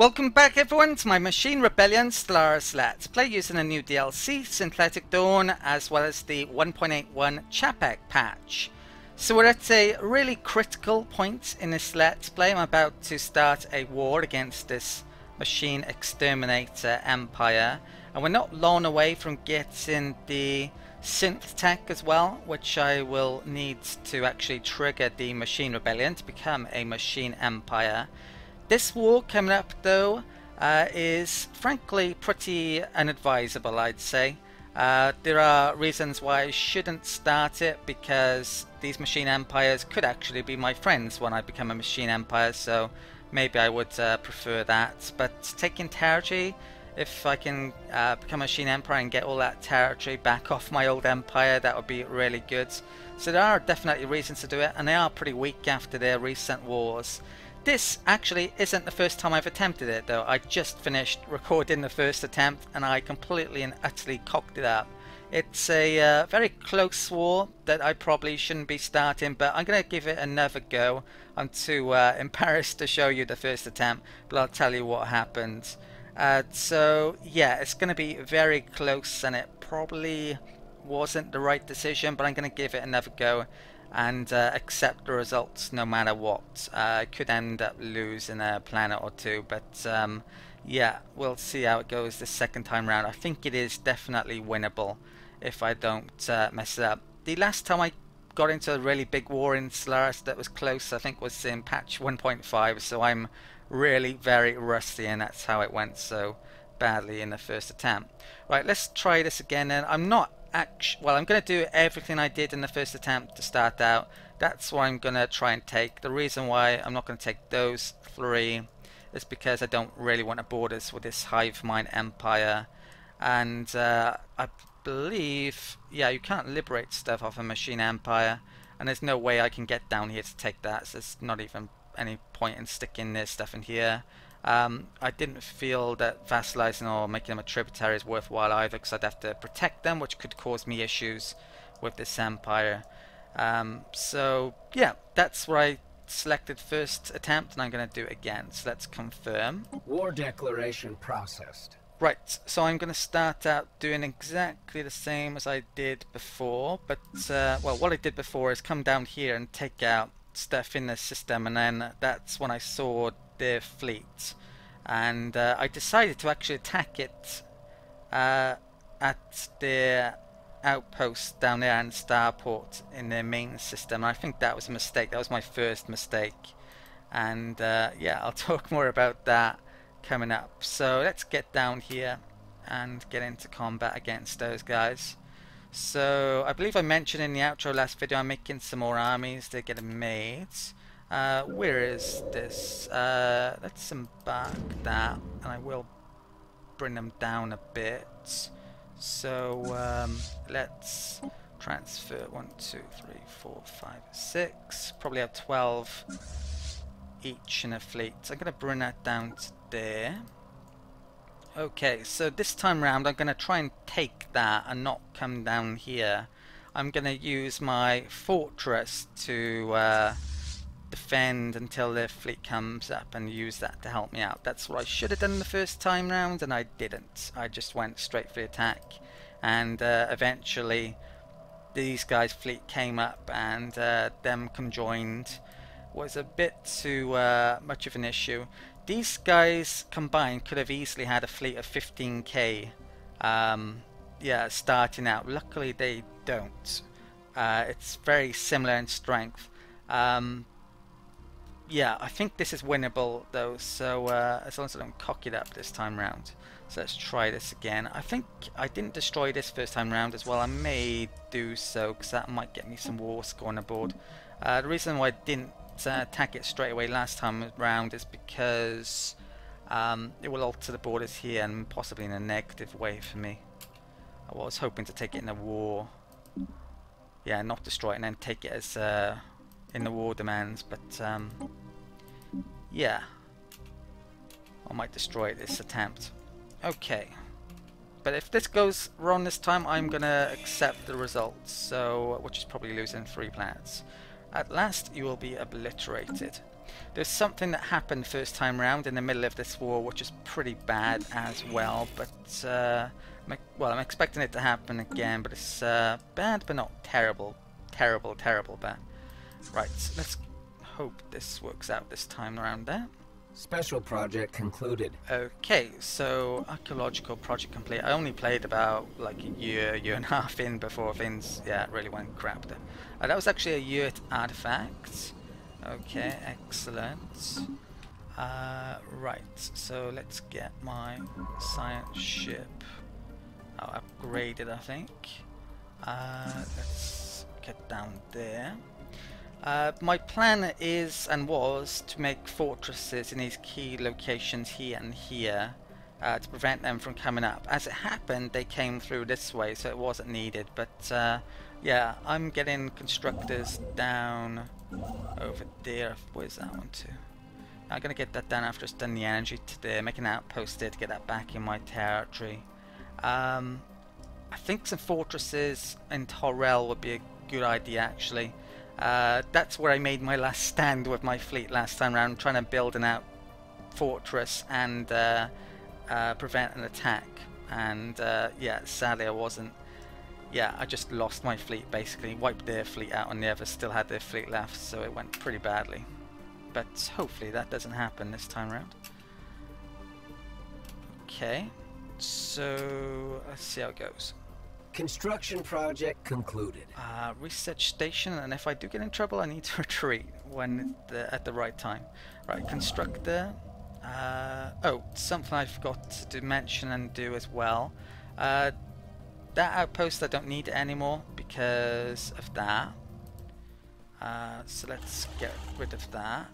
Welcome back everyone to my Machine Rebellion Stellaris Let play using a new DLC, Synthetic Dawn, as well as the 1.81 Capek patch. So we're at a really critical point in this Let's Play. I'm about to start a war against this machine exterminator empire, and we're not long away from getting the synth tech as well, which I will need to actually trigger the Machine Rebellion to become a machine empire. This war coming up though is frankly pretty unadvisable, I'd say. There are reasons why I shouldn't start it, because these machine empires could actually be my friends when I become a machine empire, so maybe I would prefer that. But taking territory, if I can become a machine empire and get all that territory back off my old empire, that would be really good. So there are definitely reasons to do it, and they are pretty weak after their recent wars. This actually isn't the first time I've attempted it though. I just finished recording the first attempt and I completely and utterly cocked it up. It's a very close war that I probably shouldn't be starting, but I'm going to give it another go. I'm too embarrassed to show you the first attempt, but I'll tell you what happened. So yeah, it's going to be very close and it probably wasn't the right decision, but I'm going to give it another go and accept the results no matter what. I could end up losing a planet or two, but yeah, we'll see how it goes this second time round. I think it is definitely winnable if I don't mess it up. The last time I got into a really big war in Stellaris that was close, I think was in patch 1.5, so I'm really very rusty, and that's how it went so badly in the first attempt. Right, let's try this again, and I'm not well, I'm going to do everything I did in the first attempt to start out. That's what I'm going to try and take. The reason why I'm not going to take those three is because I don't really want to borders with this hive mind empire. And I believe, yeah, you can't liberate stuff off a machine empire, and there's no way I can get down here to take that, so there's not even any point in sticking this stuff in here. I didn't feel that vassalizing or making them a tributary is worthwhile either, because I'd have to protect them, which could cause me issues with this empire. So yeah, that's what I selected first attempt, and I'm going to do it again. So let's confirm. War declaration processed. Right, so I'm going to start out doing exactly the same as I did before, but well, what I did before is come down here and take out stuff in the system, and then that's when I saw their fleet, and I decided to actually attack it at their outpost down there and starport in their main system. I think that was a mistake. That was my first mistake, and yeah, I'll talk more about that coming up. So let's get down here and get into combat against those guys. So I believe I mentioned in the outro last video I'm making some more armies. They're getting made. Where is this? Let's embark that, and I will bring them down a bit. So let's transfer 1, 2, 3, 4, 5, 6. Probably have 12 each in a fleet. So I'm going to bring that down to there. Okay, so this time round I'm going to try and take that and not come down here. I'm going to use my fortress to defend until their fleet comes up and use that to help me out. That's what I should have done the first time round, and I didn't. I just went straight for the attack, and eventually these guys' fleet came up, and them conjoined was a bit too much of an issue. These guys combined could have easily had a fleet of 15k yeah, starting out. Luckily they don't. It's very similar in strength. Yeah, I think this is winnable though, so as long as I don't cock it up this time round. So let's try this again. I think I didn't destroy this first time round as well. I may do so, because that might get me some war score on the board. The reason why I didn't attack it straight away last time round is because it will alter the borders here, and possibly in a negative way for me. I was hoping to take it in a war. Yeah, not destroy it and then take it as in the war demands, but yeah, I might destroy it this attempt. Okay, but if this goes wrong this time, I'm gonna accept the results, so which is probably losing 3 planets. At last you will be obliterated. There's something that happened first time round in the middle of this war, which is pretty bad as well. But I'm expecting it to happen again. But it's bad, but not terrible, terrible bad. Right, so let's hope this works out this time around there. Special project concluded. Okay, so archaeological project complete. I only played about like a year and a half in before things, really went crap there. That was actually a Yurt artifact. Okay, excellent. Right, so let's get my science ship. I'll upgrade it, I think. Let's get down there. My plan is and was to make fortresses in these key locations here and here to prevent them from coming up. As it happened, they came through this way, so it wasn't needed. But yeah, I'm getting constructors down over there. Where's that one to? I'm going to get that down after it's done the energy today. Make an outpost there to get that back in my territory. I think some fortresses in Torrell would be a good idea, actually. That's where I made my last stand with my fleet last time around, trying to build an out fortress and prevent an attack. And yeah, sadly I wasn't. Yeah, I just lost my fleet basically, wiped their fleet out, and the others still had their fleet left, so it went pretty badly. But hopefully that doesn't happen this time around. Okay, so let's see how it goes. Construction project concluded. Research station, and if I do get in trouble, I need to retreat when at the right time. Right, constructor. Oh, something I forgot to mention and do as well. That outpost I don't need it anymore because of that. So let's get rid of that.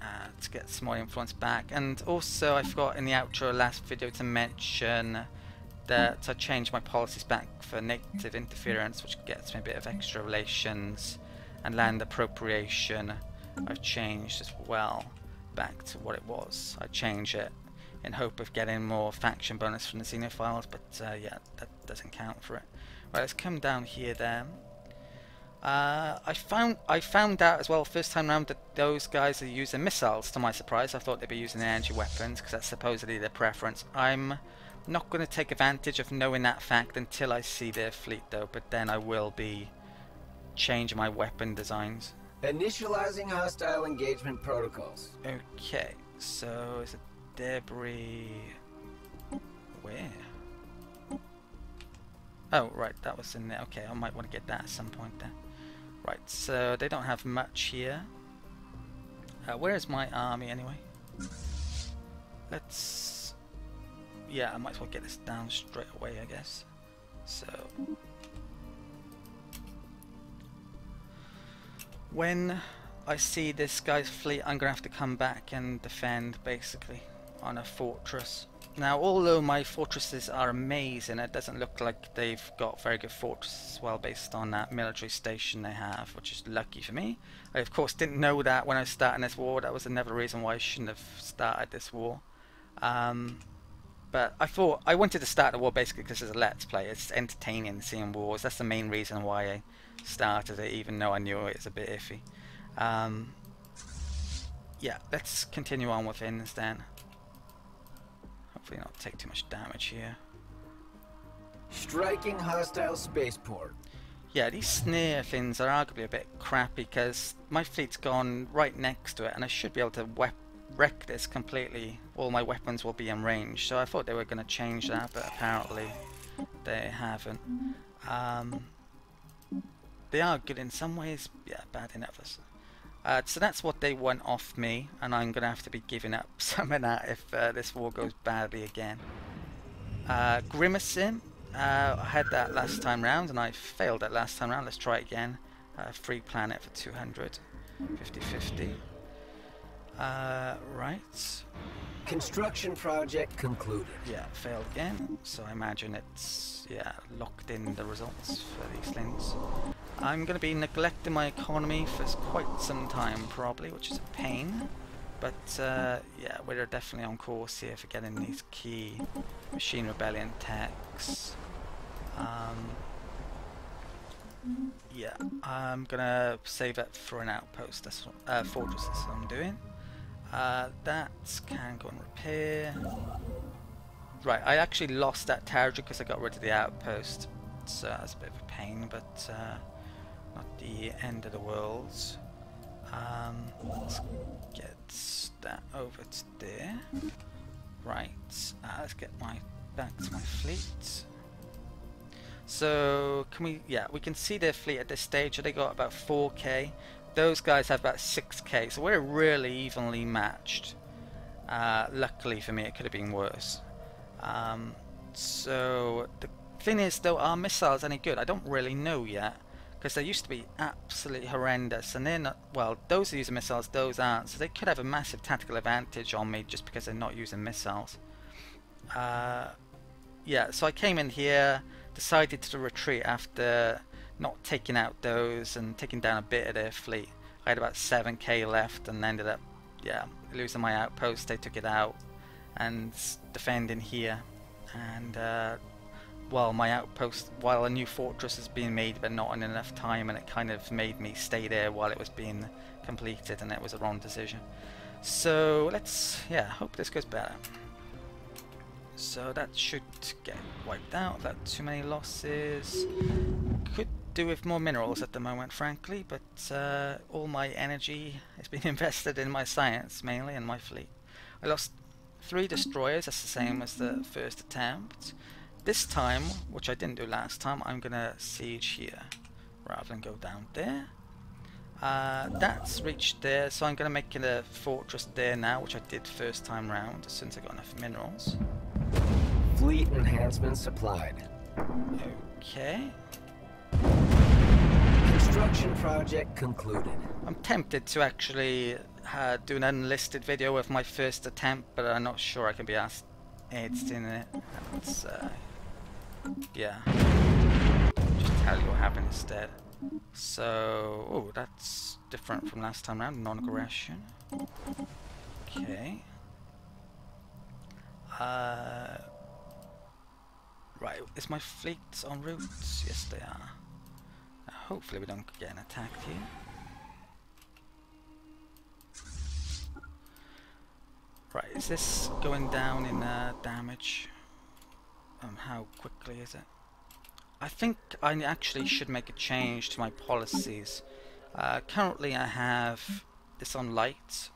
Let's get some more influence back. And also, I forgot in the outro last video to mention that I changed my policies back for native interference, which gets me a bit of extra relations, and land appropriation I've changed as well back to what it was. I changed it in hope of getting more faction bonus from the Xenophiles, but yeah, that doesn't count for it. Right, let's come down here then. I found out as well first time round that those guys are using missiles. To my surprise, I thought they'd be using energy weapons because that's supposedly their preference. I'm not going to take advantage of knowing that fact until I see their fleet though, but then I will be changing my weapon designs. Initializing hostile engagement protocols. Okay, so is it debris? Where? Oh, right, that was in there. Okay, I might want to get that at some point then. Right, so they don't have much here. Where is my army anyway? Let's... yeah, I might as well get this down straight away, I guess. So... when I see this guy's fleet, I'm going to have to come back and defend, basically, on a fortress. Now, although my fortresses are amazing, it doesn't look like they've got very good fortresses as well, based on that military station they have, which is lucky for me. I, of course, didn't know that when I was starting this war. That was another reason why I shouldn't have started this war. But I wanted to start the war basically because it's a Let's Play. It's entertaining seeing wars. That's the main reason why I started it, even though I knew it was a bit iffy. Yeah, let's continue on with things then. Hopefully not take too much damage here. Striking hostile spaceport. Yeah, these snare things are arguably a bit crappy because my fleet's gone right next to it, and I should be able to wreck this completely. All my weapons will be in range, so I thought they were going to change that, but apparently they haven't. They are good in some ways, yeah, bad in others. So that's what they want off me, and I'm going to have to be giving up some of that if this war goes badly again. Grimacing, I had that last time round, and I failed that last time round. Let's try it again. Free planet for 200. 50-50. Right. Construction project concluded. Yeah, failed again. So I imagine it's, yeah, locked in the results for these things. I'm going to be neglecting my economy for quite some time probably, which is a pain. But yeah, we're definitely on course here for getting these key machine rebellion techs. Yeah, I'm gonna save it for an outpost. That's what, fortress. That's what I'm doing. That can go and repair. Right, I actually lost that tower because I got rid of the outpost. So that's a bit of a pain, but not the end of the world. Let's get that over to there. Right, let's get back to my fleet. So can we? Yeah, we can see their fleet at this stage. They got about 4k. Those guys have about 6k. So we're really evenly matched. Luckily for me, it could have been worse. So the thing is, though, are missiles any good? I don't really know yet, because they used to be absolutely horrendous, and they're not. Well, those are using missiles, those aren't. So they could have a massive tactical advantage on me just because they're not using missiles. Yeah, so I came in here, decided to retreat after not taking out those and taking down a bit of their fleet. I had about 7k left and ended up, yeah, losing my outpost. They took it out and defending here. And while my outpost, while a new fortress is being made but not in enough time, and it kind of made me stay there while it was being completed, and it was a wrong decision. So let's, yeah, hope this goes better. So that should get wiped out without too many losses. Could do with more minerals at the moment, frankly, but all my energy has been invested in my science mainly and my fleet. I lost 3 destroyers, that's the same as the first attempt. This time, which I didn't do last time, I'm gonna siege here rather than go down there. That's reached there, so I'm gonna make it a fortress there now, which I did first time round as soon as I got enough minerals. Fleet enhancement supplied. Okay. Construction project concluded. I'm tempted to actually do an unlisted video of my first attempt, but I'm not sure I can be asked edited in it. Let's, yeah. Just tell you what happened instead. So, oh, that's different from last time round. Non-aggression. Okay. Right, is my fleet en route? Yes, they are. Hopefully we don't get attacked here. Right, is this going down in damage? How quickly is it? I think I actually should make a change to my policies. Currently I have this on light.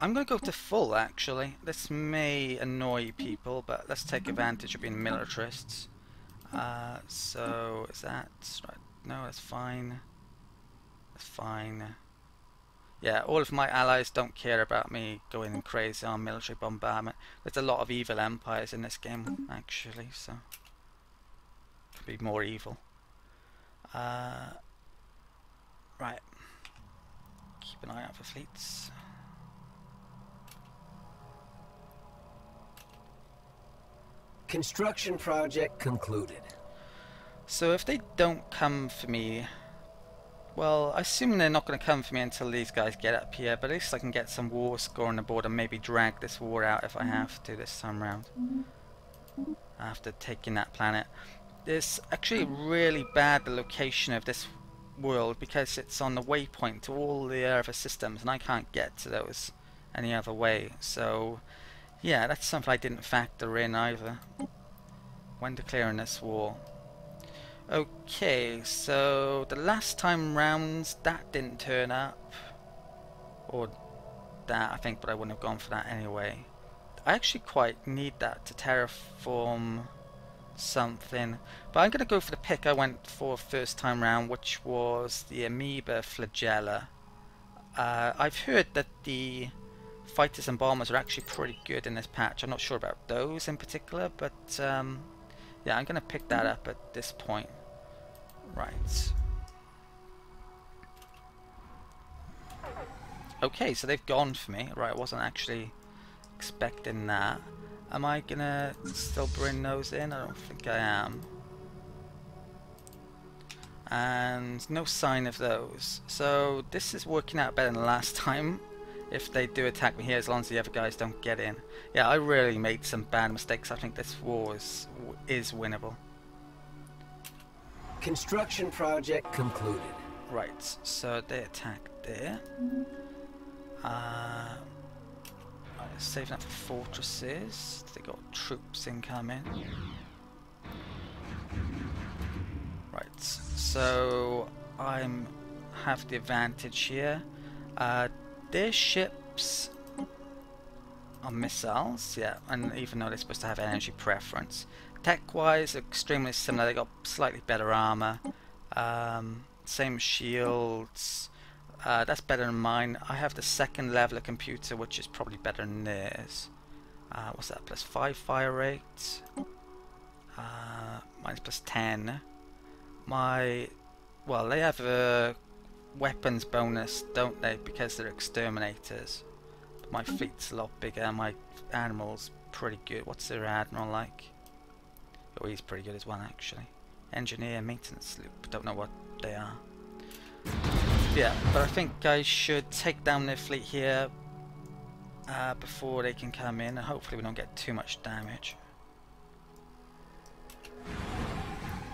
I'm going to go to full, actually. This may annoy people, but let's take advantage of being militarists. So, is that right? No, that's fine. That's fine. Yeah, all of my allies don't care about me going crazy on military bombardment. There's a lot of evil empires in this game, actually, so could be more evil. Right. Keep an eye out for fleets. Construction project concluded. So if they don't come for me, well, I assume they're not going to come for me until these guys get up here, but at least I can get some war score on the board and maybe drag this war out if I have to this time round. After taking that planet. It's actually really bad, the location of this world, because it's on the waypoint to all the other systems and I can't get to those any other way. So yeah, that's something I didn't factor in either when declaring this war. Okay, so the last time rounds that didn't turn up, or that I think, but I wouldn't have gone for that anyway. I actually quite need that to terraform something, but I'm gonna go for the pick I went for first time round, which was the amoeba flagella. I've heard that the fighters and bombers are actually pretty good in this patch. I'm not sure about those in particular, but yeah, I'm gonna pick that up at this point. Right. Okay, so they've gone for me. Right, I wasn't actually expecting that. Am I gonna still bring those in? I don't think I am. And no sign of those. So this is working out better than last time. if they do attack me here, as long as the other guys don't get in. Yeah, I really made some bad mistakes. I think this war is winnable. Construction project concluded. Right, so they attack there. Saving up for fortresses. They got troops incoming. Right, so I'm have the advantage here. Their ships are missiles, yeah, and even though they're supposed to have energy preference. Tech-wise, extremely similar. They got slightly better armor, same shields. That's better than mine. I have the second level of computer, which is probably better than theirs. What's that? +5 fire rate. Mine's +10. Well, they have a weapons bonus, don't they? Because they're exterminators. But my fleet's a lot bigger. My admiral's pretty good. What's their admiral like? Oh, he's pretty good as well, actually. Engineer, maintenance loop. Don't know what they are. Yeah, but I think I should take down their fleet here before they can come in, and hopefully we don't get too much damage.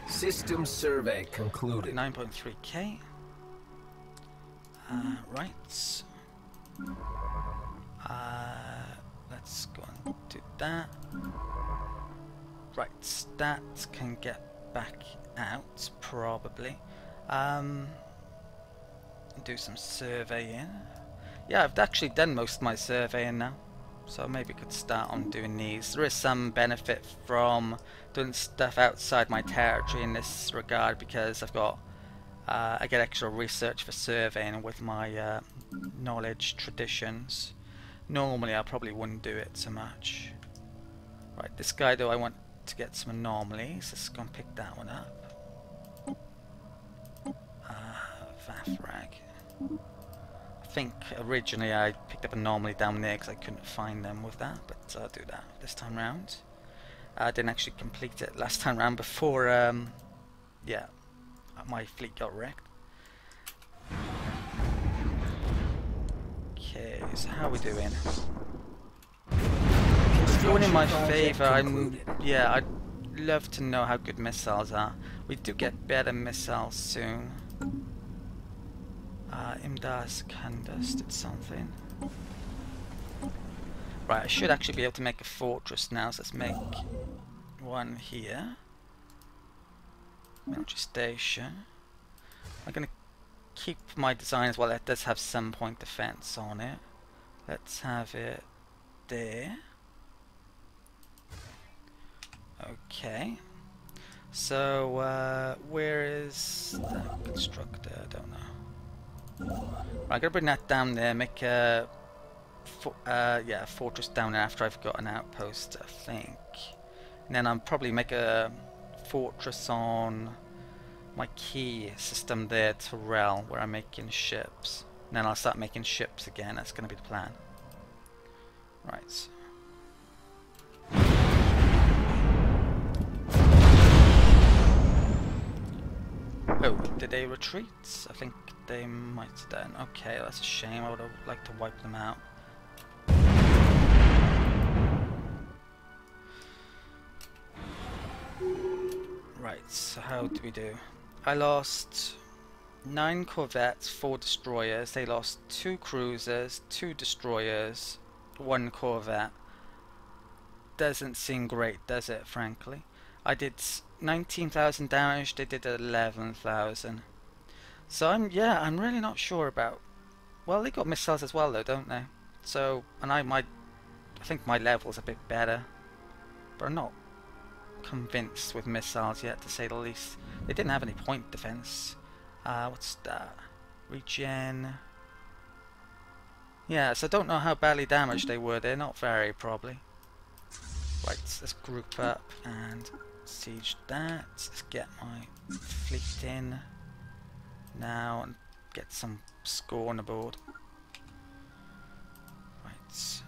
System survey concluded. 9.3k. Right. Let's go and do that. Right, that can get back out, probably. Do some surveying. Yeah, I've actually done most of my surveying now, so maybe I could start on doing these. There is some benefit from doing stuff outside my territory in this regard, because I've got I get extra research for surveying with my knowledge traditions. Normally I probably wouldn't do it so much. Right, this guy though, I want to get some anomalies. Let's go and pick that one up. Vafrag. I think originally I picked up an anomaly down there because I couldn't find them with that, but I'll do that this time round. I didn't actually complete it last time round before, yeah, my fleet got wrecked. Okay, so how are we doing? Going in my favour. I'd love to know how good missiles are. We do get better missiles soon. Imdas Candace did something. Right, I should actually be able to make a fortress now, so let's make one here. Military station. I'm going to keep my design as well. It does have some point defense on it. Let's have it there. Okay. So, where is the constructor? I don't know. Right, I'm gonna bring that down there, make a fortress down there after I've got an outpost, I think. And then I'll probably make a fortress on my key system there, Terrell, where I'm making ships. And then I'll start making ships again. That's gonna be the plan. Right. Oh, did they retreat? I think they might have done. Okay, that's a shame. I would have liked to wipe them out. Right, so how do we do? I lost 9 corvettes, 4 destroyers. They lost 2 cruisers, 2 destroyers, 1 corvette. Doesn't seem great, does it, frankly? I did 19,000 damage, they did 11,000. So I'm really not sure about. Well, they got missiles as well though, don't they? So, and I think my level's a bit better, but I'm not convinced with missiles yet, to say the least. They didn't have any point defense. What's that? Regen. Yeah, so I don't know how badly damaged they were. They're not very, probably. Right, let's group up and siege that. Let's get my fleet in now and get some score on the board. Right.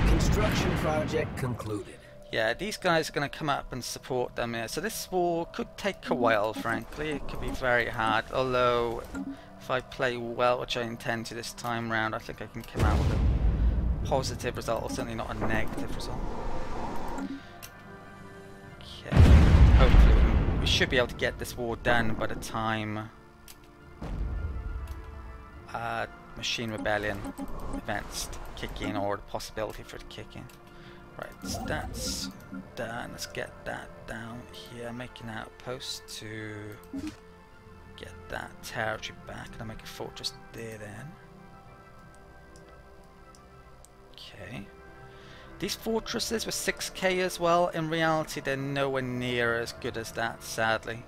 Construction project concluded. Yeah, these guys are going to come up and support them here. So this war could take a while, frankly. It could be very hard. Although, if I play well, which I intend to this time round, I think I can come out with a positive result, or certainly not a negative result. Okay. Hopefully we should be able to get this war done by the time Machine Rebellion events kick in, or the possibility for it to kick in. Right, so that's done. Let's get that down here. Make an outpost to get that territory back. And I'll make a fortress there then. Okay. These fortresses were 6k as well. In reality, they're nowhere near as good as that, sadly.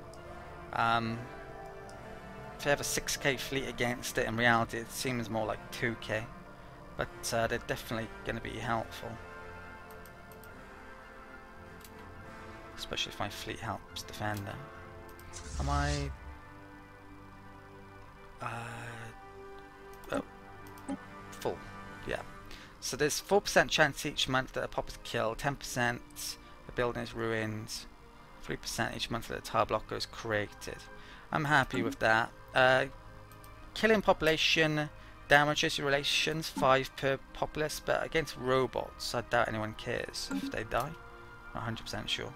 If you have a 6k fleet against it, in reality it seems more like 2k. But they're definitely going to be helpful. Especially if my fleet helps defend them. Am I... oh. Full. Yeah. So there's 4% chance each month that a pop is killed, 10% the building is ruined, 3% each month that a tile blocker is created. I'm happy with that. Killing population damages your relations, 5 per populace, but against robots I doubt anyone cares if they die. Not 100% sure.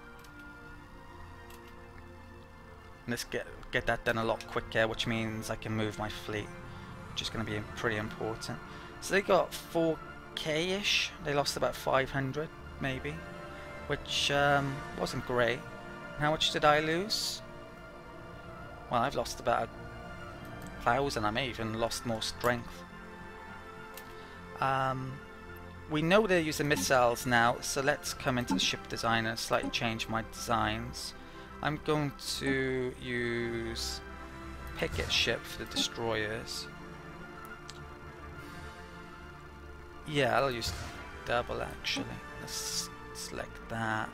Let's get that done a lot quicker, which means I can move my fleet, which is going to be pretty important. So they got 4k-ish. They lost about 500, maybe, which wasn't great. How much did I lose? Well, I've lost about 1,000. I may even lost more strength. We know they're using missiles now, so let's come into the ship design and slightly change my designs. I'm going to use picket ship for the destroyers. Yeah, I'll use double actually. Let's select that.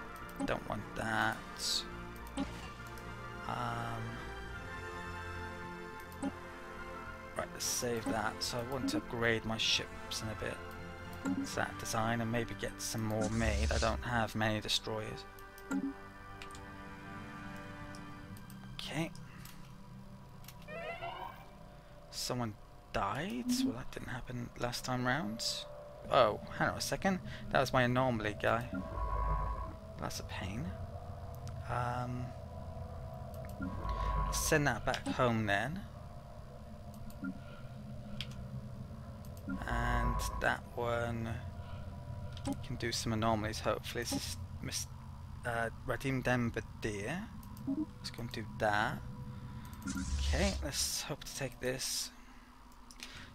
Don't want that. Right, let's save that. So I want to upgrade my ships in a bit. It's that design and maybe get some more made. I don't have many destroyers. Okay. Someone died? Well, that didn't happen last time round. Oh, hang on a second. That was my anomaly guy. That's a pain. Send that back home then. And that one can do some anomalies hopefully. This is Radim Dembadir. Let's go and do that. Okay, let's hope to take this.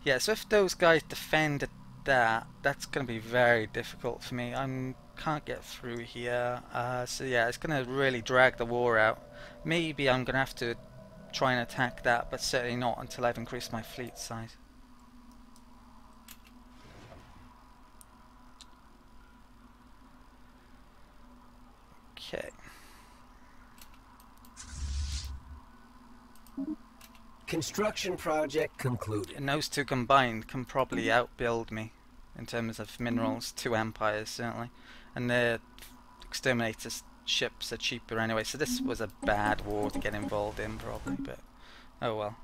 Yeah, so if those guys defend that, that's going to be very difficult for me. I can't get through here. So yeah, it's going to really drag the war out. Maybe I'm going to have to try and attack that, but certainly not until I've increased my fleet size. Okay. Construction project concluded. And those two combined can probably outbuild me in terms of minerals. 2 empires certainly, and their exterminator ships are cheaper anyway. So this was a bad war to get involved in probably, but oh well.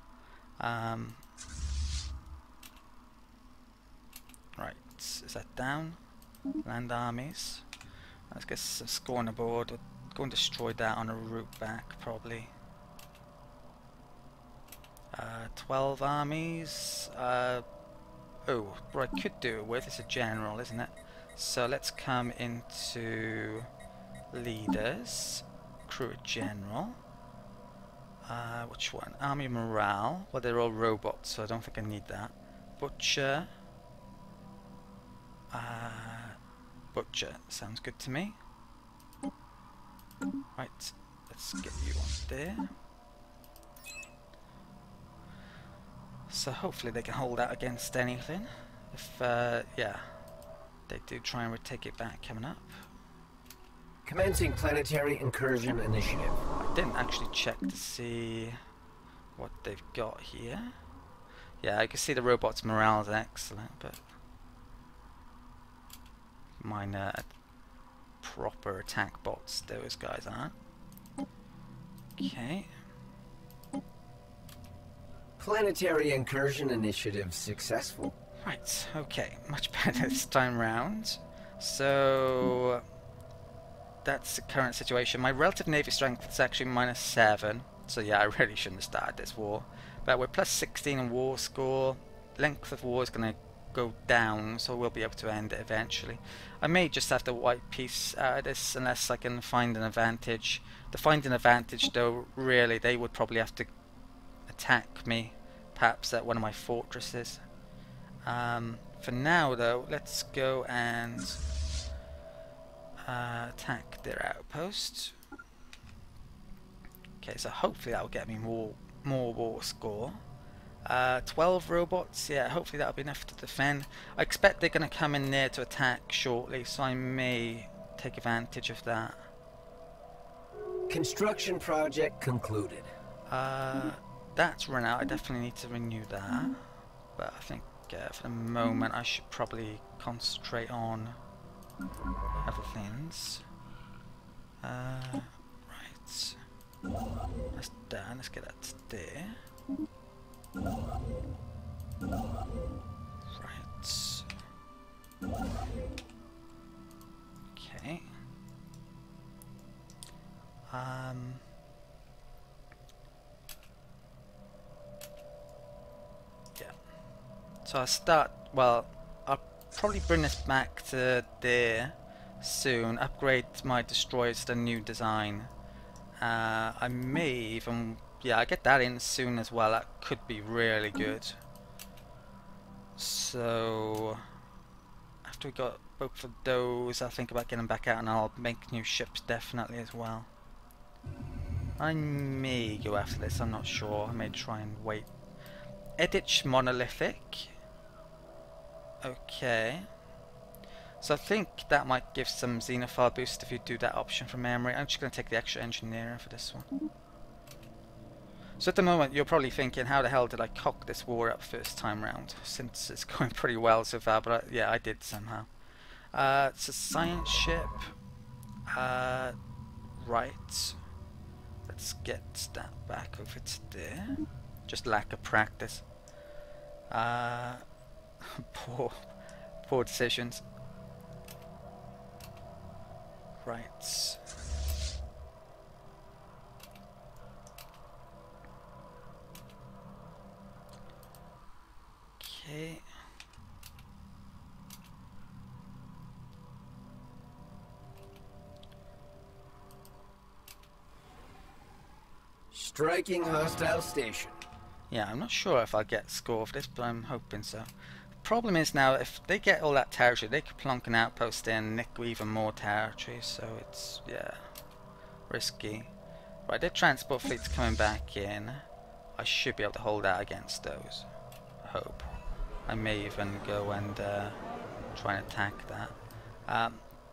Right, is that down? Land armies. Let's get some score on the board. We'll go and destroy that on a route back probably. 12 armies. Oh, what I could do it with is a general, isn't it? So let's come into leaders, crew a general. Which one? Army morale. Well, they're all robots, so I don't think I need that. Butcher. Butcher sounds good to me. Right, let's get you on there. So hopefully they can hold out against anything. If, yeah, they do try and take it back coming up. Commencing planetary incursion initiative. I didn't actually check to see what they've got here. Yeah, I can see the robot's morale is excellent, but minor proper attack bots, those guys aren't. Okay. Planetary incursion initiative successful. Right, okay. Much better this time round. So that's the current situation. My relative navy strength is actually -7. So yeah, I really shouldn't have started this war. But we're +16 in war score. Length of war is going to go down, so we'll be able to end it eventually. I may just have to wipe peace out of this unless I can find an advantage. To find an advantage though, really, they would probably have to attack me, perhaps at one of my fortresses. For now though, let's go and attack their outpost. Okay, so hopefully that will get me more war score. 12 robots, yeah, hopefully that'll be enough to defend. I expect they're going to come in there to attack shortly, so I may take advantage of that. Construction project concluded. That's run out. I definitely need to renew that, but I think for the moment I should probably concentrate on other things. Right, that's done. Let's get that to there. Right. Okay. Yeah. So I'll start, well, I'll probably bring this back to there soon, upgrade my destroyers to the new design. I may even, yeah, I get that in soon as well. That could be really good. So after we got both of those, I'll think about getting back out and I'll make new ships definitely as well. I may go after this, I'm not sure. I may try and wait. Editch monolithic. Okay. So I think that might give some xenophile boost if you do that option from memory. I'm just going to take the extra engineering for this one. So at the moment you're probably thinking, how the hell did I cock this war up first time round? Since it's going pretty well so far, but yeah, I did somehow. It's a science ship. Right. Let's get that back over to there. Just lack of practice. Poor decisions. Right. Okay. Striking hostile station. Yeah, I'm not sure if I'll get score for this, but I'm hoping so. Problem is now, if they get all that territory, they could plonk an outpost in and nick even more territory, so it's, yeah, risky. Right, their transport fleet's coming back in. I should be able to hold out against those. I hope. I may even go and try and attack that.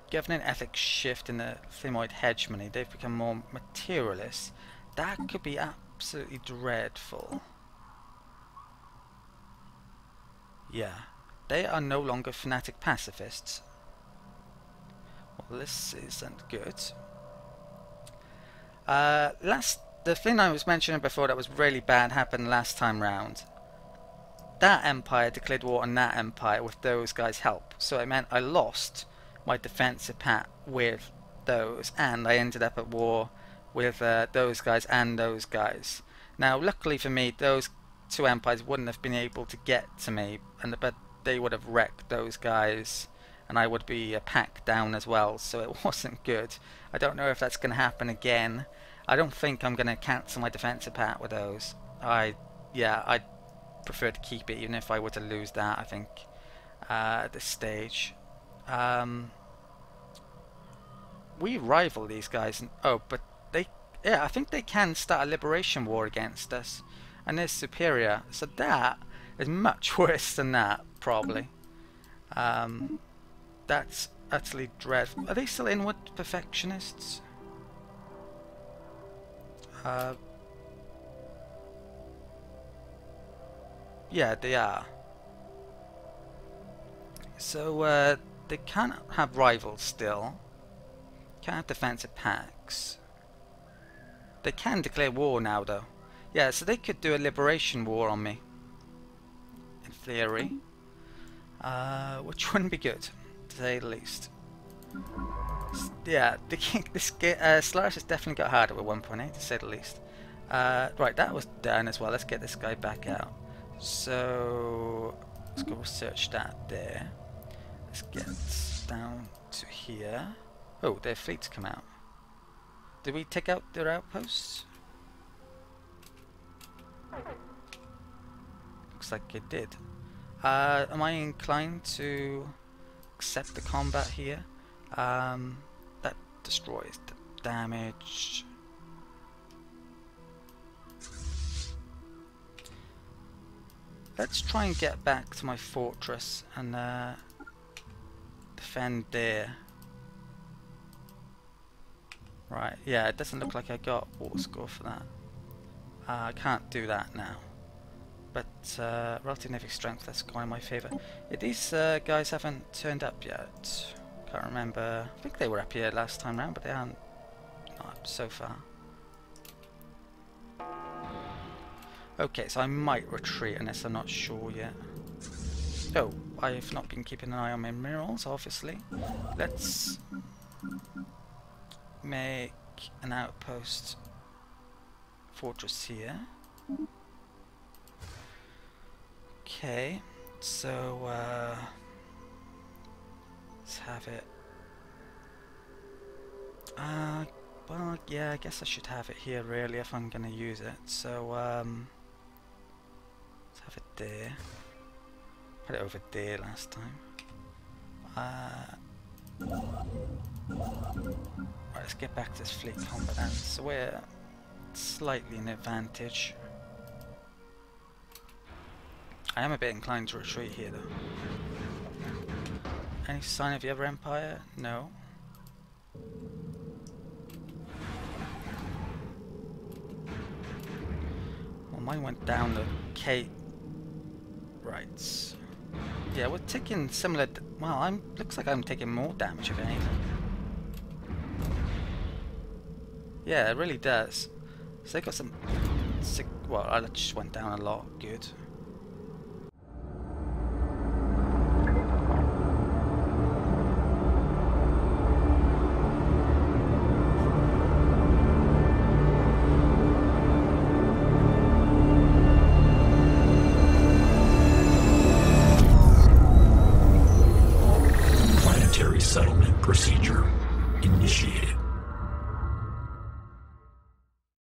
Given an ethics shift in the Thymoid hegemony, they've become more materialist. That could be absolutely dreadful. Yeah, they are no longer fanatic pacifists. Well, this isn't good. The thing I was mentioning before that was really bad happened last time round. That empire declared war on that empire with those guys' help, so it meant I lost my defensive pact with those, and I ended up at war with those guys and those guys. Now, luckily for me, those two empires wouldn't have been able to get to me, but they would have wrecked those guys, and I would be packed down as well, so it wasn't good. I don't know if that's going to happen again. I don't think I'm going to cancel my defensive pact with those. I'd prefer to keep it, even if I were to lose that, I think, at this stage. We rival these guys, but I think they can start a liberation war against us, and they're superior, so that is much worse than that, probably. That's utterly dreadful. Are they still inward perfectionists? Yeah, they are. So they cannot have rivals still. Can't have defensive packs. They can declare war now, though. Yeah, so they could do a liberation war on me. In theory. Which wouldn't be good, to say the least. Yeah, Stellaris has definitely got harder with 1.8, to say the least. Right, that was done as well. Let's get this guy back out. So, let's go research that there. Let's get down to here. Oh, their fleet's come out. Did we take out their outposts? Looks like it did. Am I inclined to accept the combat here? That destroys the damage. Let's try and get back to my fortress and defend there. Right, yeah, it doesn't look like I got water score for that. I can't do that now. But relative naval strength, that's going in my favour. Yeah, these guys haven't turned up yet. Can't remember. I think they were up here last time round, but they aren't up so far. Okay, so I might retreat unless I'm not sure yet. Oh, I've not been keeping an eye on my minerals, obviously. Let's make an outpost fortress here. Okay, so let's have it. Well, yeah, I guess I should have it here really if I'm gonna use it. So let's have it there. Put it over there last time. Right, let's get back to this fleet combat then. So we're slightly in advantage. I am a bit inclined to retreat here though. Any sign of the other empire? No. Well, mine went down the Cape. Right. Yeah, we're taking similar. Well, looks like I'm taking more damage if anything. Yeah, it really does. So they got some. Well, I just went down a lot. Good.